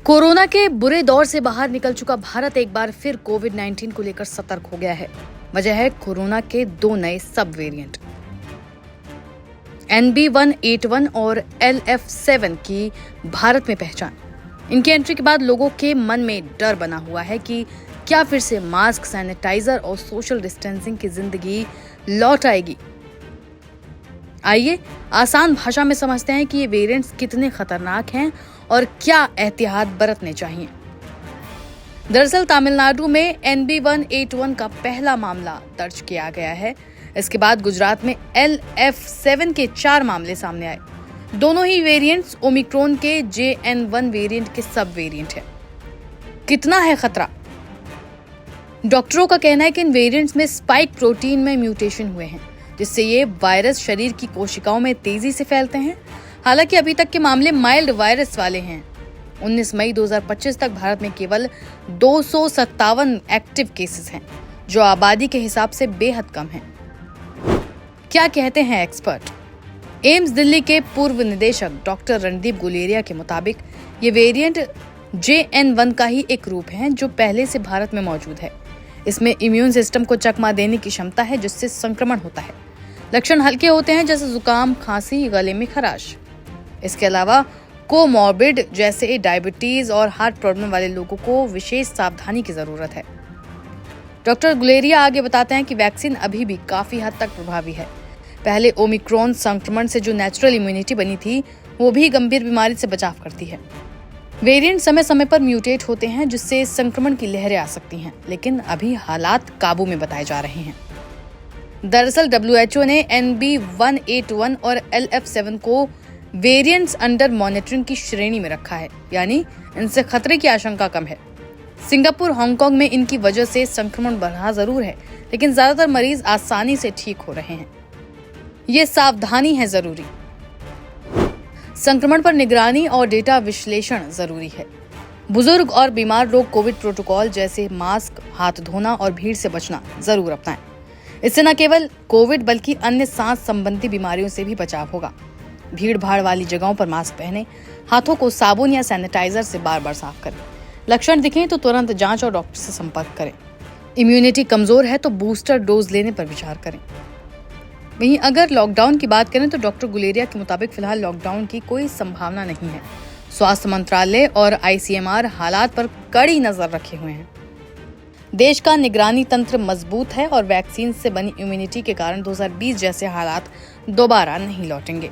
Corona के बुरे दौर से बाहर निकल चुका भारत एक बार फिर कोविड-19 को लेकर सतर्क हो गया है। वजह है कोरोना के दो नए सब वेरिएंट NB181 और LF7 की भारत में पहचान। इनकी एंट्री के बाद लोगों के मन में डर बना हुआ है कि क्या फिर से मास्क, सैनिटाइजर और सोशल डिस्टेंसिंग की जिंदगी लौट आएगी। आइए आसान भाषा में समझते हैं कि ये वेरिएंट्स कितने खतरनाक हैं और क्या एहतियात बरतने चाहिए। दरअसल तमिलनाडु में NB181 का पहला मामला दर्ज किया गया है। इसके बाद गुजरात में LF7 के 4 मामले सामने आए। दोनों ही वेरिएंट्स ओमिक्रॉन के JN1 वेरिएंट के सब वेरिएंट है। कितना है खतरा? डॉक्टरों का कहना है कि इन वेरिएंट्स में स्पाइक प्रोटीन में म्यूटेशन हुए हैं, जिससे ये वायरस शरीर की कोशिकाओं में तेजी से फैलते हैं। हालांकि अभी तक के मामले माइल्ड वायरस वाले हैं। 19 मई 2025 तक भारत में केवल 257 एक्टिव केसेस हैं, जो आबादी के हिसाब से बेहद कम हैं। क्या कहते हैं एक्सपर्ट? एम्स दिल्ली के पूर्व निदेशक डॉक्टर रणदीप गुलेरिया के मुताबिक ये वेरिएंट JN1 का ही एक रूप है जो पहले से भारत में मौजूद है। इसमें इम्यून सिस्टम को चकमा देने की क्षमता है, जिससे संक्रमण होता है। लक्षण हल्के होते हैं, जैसे जुकाम, खांसी, गले में खराश। इसके अलावा कोमॉर्बिड जैसे डायबिटीज और हार्ट प्रॉब्लम वाले लोगों को विशेष सावधानी की जरूरत है। डॉक्टर गुलेरिया आगे बताते हैं कि वैक्सीन अभी भी काफी हद तक प्रभावी है। पहले ओमिक्रॉन संक्रमण से जो नेचुरल इम्यूनिटी बनी थी, वो भी गंभीर बीमारी से बचाव करती है। वेरिएंट समय समय पर म्यूटेट होते हैं, जिससे संक्रमण की लहरें आ सकती हैं, लेकिन अभी हालात काबू में बताए जा रहे हैं। दरअसल WHO ने NB181 और LF7 को वेरिएंट्स अंडर मॉनिटरिंग की श्रेणी में रखा है, यानी इनसे खतरे की आशंका कम है। सिंगापुर, हांगकांग में इनकी वजह से संक्रमण बढ़ा जरूर है, लेकिन ज्यादातर मरीज आसानी से ठीक हो रहे हैं। ये सावधानी है जरूरी। संक्रमण पर निगरानी और डेटा विश्लेषण जरूरी है। बुजुर्ग और बीमार लोग कोविड प्रोटोकॉल जैसे मास्क, हाथ धोना और भीड़ से बचना जरूर अपनाएं। इससे न केवल कोविड बल्कि अन्य सांस संबंधी बीमारियों से भी बचाव होगा। भीड़ भाड़ वाली जगहों पर मास्क पहनें, हाथों को साबुन या सैनिटाइजर से बार बार साफ करें। लक्षण दिखें तो तुरंत जांच और डॉक्टर से संपर्क करें। इम्यूनिटी कमजोर है तो बूस्टर डोज लेने पर विचार करें। वहीं अगर लॉकडाउन की बात करें तो डॉक्टर गुलेरिया के मुताबिक फिलहाल लॉकडाउन की कोई संभावना नहीं है। स्वास्थ्य मंत्रालय और ICMR हालात पर कड़ी नजर रखे हुए हैं। देश का निगरानी तंत्र मजबूत है और वैक्सीन से बनी इम्यूनिटी के कारण 2020 जैसे हालात दोबारा नहीं लौटेंगे।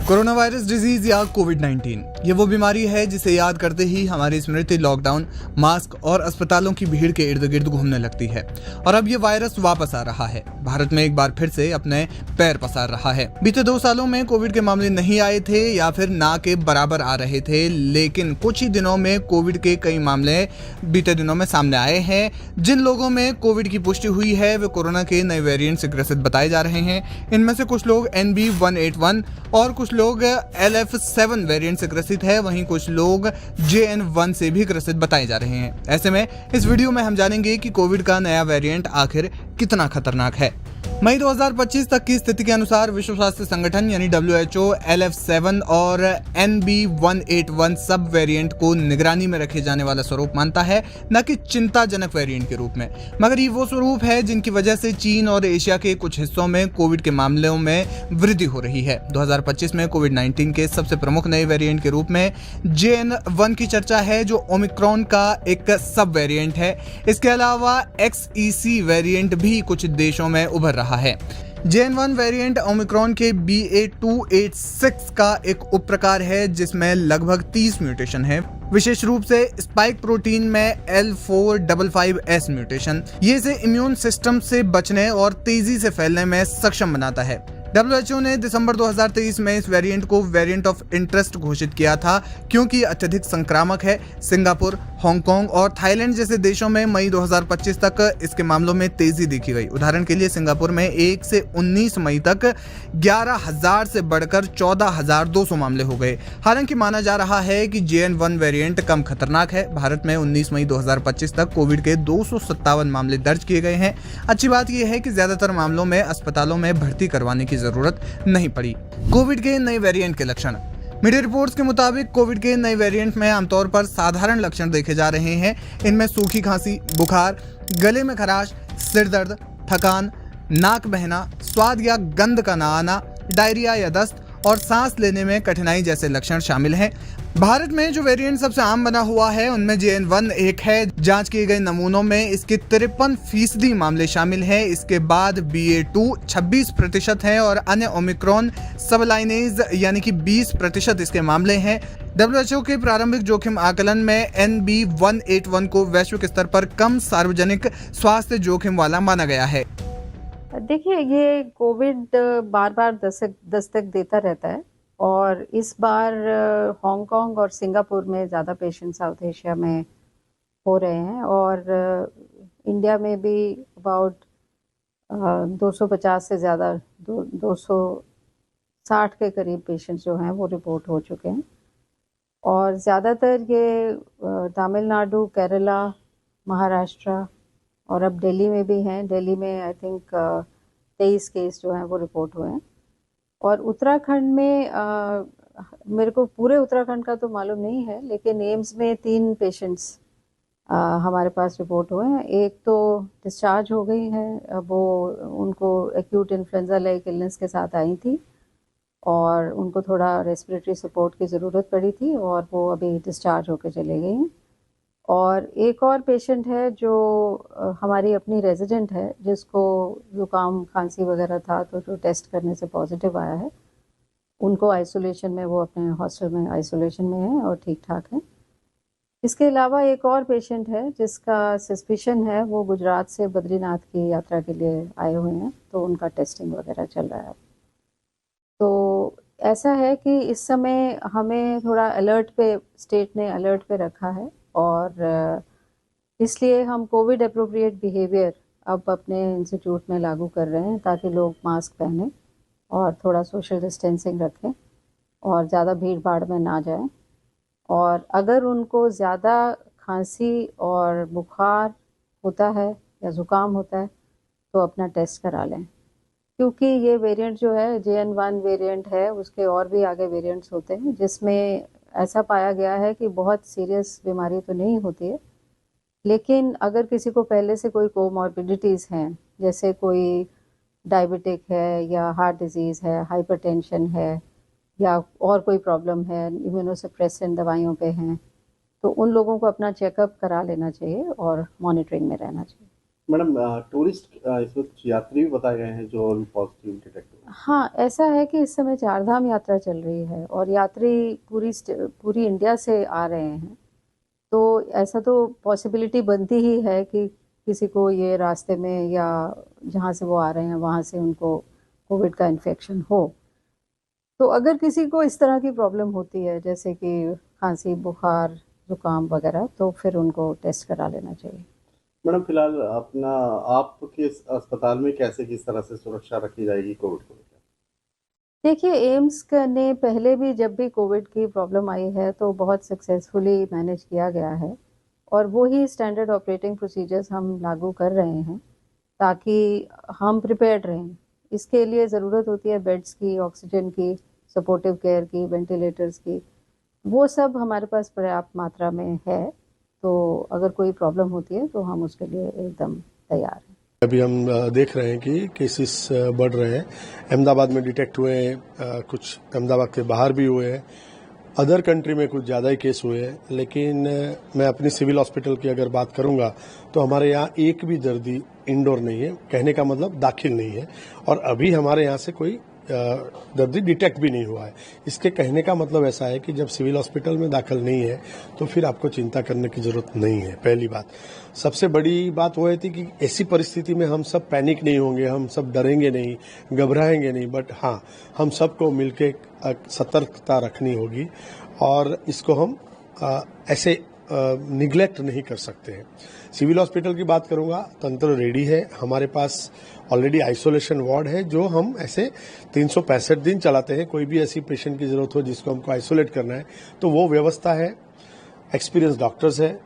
कोरोना वायरस डिजीज या कोविड-19 ये वो बीमारी है जिसे याद करते ही हमारी स्मृति लॉकडाउन, मास्क और अस्पतालों की भीड़ के इर्द गिर्द घूमने लगती है। और अब ये वायरस वापस आ रहा है, भारत में एक बार फिर से अपने पैर पसार रहा है। बीते 2 सालों में कोविड के मामले नहीं आए थे या फिर ना के बराबर आ रहे थे, लेकिन कुछ ही दिनों में कोविड के कई मामले बीते दिनों में सामने आए हैं। जिन लोगों में कोविड की पुष्टि हुई है वे कोरोना के नए वेरिएंट से ग्रसित बताए जा रहे हैं। इनमें से कुछ लोग NB181 और कुछ लोग LF7 वेरिएंट से ग्रसित है, वहीं कुछ लोग JN1 से भी ग्रसित बताए जा रहे हैं। ऐसे में इस वीडियो में हम जानेंगे कि कोविड का नया वेरिएंट आखिर कितना खतरनाक है। मई 2025 तक की स्थिति के अनुसार विश्व स्वास्थ्य संगठन यानी WHO LF7 और NB181 सब वेरिएंट को निगरानी में रखे जाने वाला स्वरूप मानता है, न कि चिंताजनक वेरिएंट के रूप में। मगर ये वो स्वरूप है जिनकी वजह से चीन और एशिया के कुछ हिस्सों में कोविड के मामलों में वृद्धि हो रही है। 2025 में कोविड-19 के सबसे प्रमुख नए वेरिएंट के रूप में JN1 की चर्चा है, जो ओमिक्रॉन का एक सब वेरिएंट है। इसके अलावा XEC वेरिएंट भी कुछ देशों में उभर रहा है। JN1 वेरिएंट ओमिक्रॉन के BA286 का एक उपप्रकार है, जिसमें लगभग 30 म्यूटेशन है, विशेष रूप से स्पाइक प्रोटीन में L455S म्यूटेशन। ये इसे इम्यून सिस्टम से बचने और तेजी से फैलने में सक्षम बनाता है। WHO ने दिसंबर 2023 में इस वेरिएंट को वेरिएंट ऑफ इंटरेस्ट घोषित किया था, क्योंकि अत्यधिक संक्रामक है। सिंगापुर, हांगकांग और थाईलैंड जैसे देशों में मई 2025 तक इसके मामलों में तेजी देखी गई। उदाहरण के लिए सिंगापुर में 1 से 19 मई तक 11,000 से बढ़कर 14,200 मामले हो गए। हालांकि माना जा रहा है कि JN1 वेरिएंट कम खतरनाक है। भारत में 19 मई 2025 तक कोविड के 257 मामले दर्ज किए गए हैं। अच्छी बात यह है कि ज्यादातर मामलों में अस्पतालों में भर्ती करवाने की जरूरत नहीं पड़ी। कोविड के नए वेरिएंट के लक्षण। मीडिया रिपोर्ट्स के मुताबिक कोविड के नए वेरिएंट में आमतौर पर साधारण लक्षण देखे जा रहे हैं। इनमें सूखी खांसी, बुखार, गले में खराश, सिर दर्द, थकान, नाक बहना, स्वाद या गंध का ना आना, डायरिया या दस्त और सांस लेने में कठिनाई जैसे लक्षण शामिल हैं। भारत में जो वेरिएंट सबसे आम बना हुआ है उनमें JN1 एक है। जांच किए गए नमूनों में इसके 53% मामले शामिल हैं। इसके बाद BA2 26% है और अन्य ओमिक्रॉन सबलाइनेज यानी कि 20% इसके मामले हैं। WHO के प्रारंभिक जोखिम आकलन में NB181 को वैश्विक स्तर पर कम सार्वजनिक स्वास्थ्य जोखिम वाला माना गया है। देखिए, ये कोविड बार बार दस्तक देता रहता है और इस बार हांगकांग और सिंगापुर में ज़्यादा पेशेंट साउथ एशिया में हो रहे हैं और इंडिया में भी अबाउट 250 से ज़्यादा 260 के करीब पेशेंट्स जो हैं वो रिपोर्ट हो चुके हैं और ज़्यादातर ये तमिलनाडु, केरला, महाराष्ट्र और अब दिल्ली में भी हैं। दिल्ली में आई थिंक 23 केस जो हैं वो रिपोर्ट हुए हैं और उत्तराखंड में मेरे को पूरे उत्तराखंड का तो मालूम नहीं है, लेकिन एम्स में 3 पेशेंट्स हमारे पास रिपोर्ट हुए हैं। एक तो डिस्चार्ज हो गई है, वो उनको एक्यूट इन्फ्लुएंजा लाइक इलनेस के साथ आई थी और उनको थोड़ा रेस्पिरेटरी सपोर्ट की ज़रूरत पड़ी थी और वो अभी डिस्चार्ज होकर चले गई हैं। और एक और पेशेंट है जो हमारी अपनी रेजिडेंट है जिसको ज़ुकाम खांसी वगैरह था तो जो टेस्ट करने से पॉजिटिव आया है, उनको आइसोलेशन में, वो अपने हॉस्टल में आइसोलेशन में है और ठीक ठाक है। इसके अलावा एक और पेशेंट है जिसका सस्पिशन है, वो गुजरात से बद्रीनाथ की यात्रा के लिए आए हुए हैं तो उनका टेस्टिंग वगैरह चल रहा है। तो ऐसा है कि इस समय हमें थोड़ा अलर्ट पे, स्टेट ने अलर्ट पे रखा है और इसलिए हम कोविड अप्रोप्रिएट बिहेवियर अब अपने इंस्टीट्यूट में लागू कर रहे हैं ताकि लोग मास्क पहनें और थोड़ा सोशल डिस्टेंसिंग रखें और ज़्यादा भीड़ भाड़ में ना जाएं। और अगर उनको ज़्यादा खांसी और बुखार होता है या ज़ुकाम होता है तो अपना टेस्ट करा लें, क्योंकि ये वेरिएंट जो है JN1 वेरिएंट है, उसके और भी आगे वेरिएंट्स होते हैं जिसमें ऐसा पाया गया है कि बहुत सीरियस बीमारी तो नहीं होती है, लेकिन अगर किसी को पहले से कोई कोमॉर्बिडिटीज़ हैं, जैसे कोई डायबिटिक है या हार्ट डिजीज़ है, हाइपरटेंशन है या और कोई प्रॉब्लम है, इम्यूनोसप्रेसेंट दवाइयों पे हैं, तो उन लोगों को अपना चेकअप करा लेना चाहिए और मॉनिटरिंग में रहना चाहिए। मैडम, टूरिस्ट इसमें कुछ यात्री भी बताए गए हैं जो अभी पॉजिटिव डिटेक्ट हुए? हाँ, ऐसा है कि इस समय 4 धाम यात्रा चल रही है और यात्री पूरी इंडिया से आ रहे हैं, तो ऐसा तो पॉसिबिलिटी बनती ही है कि किसी को ये रास्ते में या जहाँ से वो आ रहे हैं वहाँ से उनको कोविड का इन्फेक्शन हो। तो अगर किसी को इस तरह की प्रॉब्लम होती है जैसे कि खांसी, बुखार, जुकाम वगैरह, तो फिर उनको टेस्ट करा लेना चाहिए। मैडम, फिलहाल आपके अस्पताल में किस तरह से सुरक्षा रखी जाएगी कोविड को लेकर? देखिए, एम्स ने पहले भी जब भी कोविड की प्रॉब्लम आई है तो बहुत सक्सेसफुली मैनेज किया गया है और वो ही स्टैंडर्ड ऑपरेटिंग प्रोसीजर्स हम लागू कर रहे हैं ताकि हम प्रिपेयर्ड रहें। इसके लिए ज़रूरत होती है बेड्स की, ऑक्सीजन की, सपोर्टिव केयर की, वेंटिलेटर्स की, वो सब हमारे पास पर्याप्त मात्रा में है। तो अगर कोई प्रॉब्लम होती है तो हम उसके लिए एकदम तैयार हैं। अभी हम देख रहे हैं कि केसेस बढ़ रहे हैं। अहमदाबाद में डिटेक्ट हुए हैं, कुछ अहमदाबाद के बाहर भी हुए हैं, अदर कंट्री में कुछ ज़्यादा ही केस हुए हैं। लेकिन मैं अपनी सिविल हॉस्पिटल की अगर बात करूंगा तो हमारे यहाँ एक भी दर्दी इंडोर नहीं है, कहने का मतलब दाखिल नहीं है, और अभी हमारे यहाँ से कोई दर्दी डिटेक्ट भी नहीं हुआ है। इसके कहने का मतलब ऐसा है कि जब सिविल हॉस्पिटल में दाखिल नहीं है तो फिर आपको चिंता करने की जरूरत नहीं है। पहली बात। सबसे बड़ी बात वो है थी कि ऐसी परिस्थिति में हम सब पैनिक नहीं होंगे, हम सब डरेंगे नहीं, घबराएंगे नहीं, बट हाँ, हम सबको मिलकर सतर्कता रखनी होगी और इसको हम ऐसे निगलेक्ट नहीं कर सकते हैं। सिविल हॉस्पिटल की बात करूंगा, तंत्र रेडी है। हमारे पास ऑलरेडी आइसोलेशन वार्ड है जो हम ऐसे 365 दिन चलाते हैं। कोई भी ऐसी पेशेंट की जरूरत हो जिसको हमको आइसोलेट करना है तो वो व्यवस्था है। एक्सपीरियंस डॉक्टर्स है।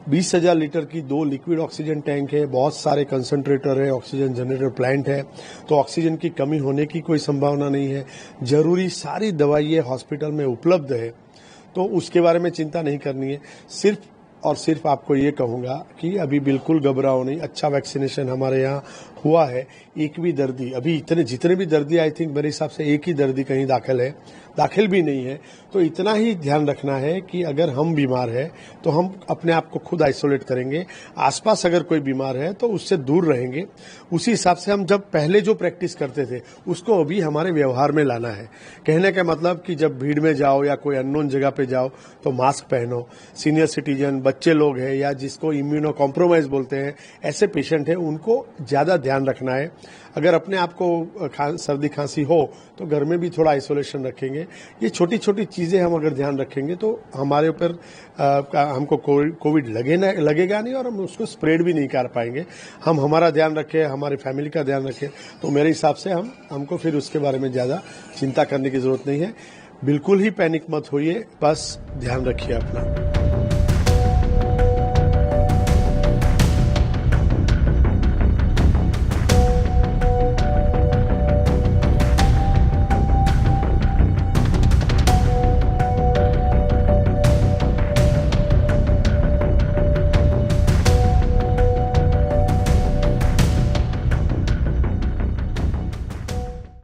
20,000 लीटर की 2 लिक्विड ऑक्सीजन टैंक है, बहुत सारे कंसंट्रेटर है, ऑक्सीजन जनरेटर प्लांट है, तो ऑक्सीजन की कमी होने की कोई संभावना नहीं है। जरूरी सारी दवाइयां हॉस्पिटल में उपलब्ध है, तो उसके बारे में चिंता नहीं करनी है। सिर्फ और सिर्फ आपको ये कहूंगा कि अभी बिल्कुल घबराओ नहीं। अच्छा वैक्सीनेशन हमारे यहाँ हुआ है। एक भी दर्दी, अभी जितने भी दर्दी, आई थिंक मेरे हिसाब से एक ही दर्दी कहीं दाखिल भी नहीं है। तो इतना ही ध्यान रखना है कि अगर हम बीमार है तो हम अपने आप को खुद आइसोलेट करेंगे। आसपास अगर कोई बीमार है तो उससे दूर रहेंगे। उसी हिसाब से हम जब पहले जो प्रैक्टिस करते थे उसको अभी हमारे व्यवहार में लाना है। कहने का मतलब कि जब भीड़ में जाओ या कोई अननोन जगह पे जाओ तो मास्क पहनो। सीनियर सिटीजन, बच्चे लोग हैं या जिसको इम्यूनो कॉम्प्रोमाइज बोलते हैं, ऐसे पेशेंट हैं, उनको ज्यादा ध्यान रखना है। अगर अपने आप को सर्दी खांसी हो तो घर में भी थोड़ा आइसोलेशन रखेंगे। ये छोटी छोटी चीजें हम अगर ध्यान रखेंगे तो हमारे ऊपर हमको कोविड लगेगा नहीं और हम उसको स्प्रेड भी नहीं कर पाएंगे। हम हमारा ध्यान रखें, हमारी फैमिली का ध्यान रखें, तो मेरे हिसाब से हमको फिर उसके बारे में ज्यादा चिंता करने की जरूरत नहीं है। बिल्कुल ही पैनिक मत होइए, बस ध्यान रखिए अपना।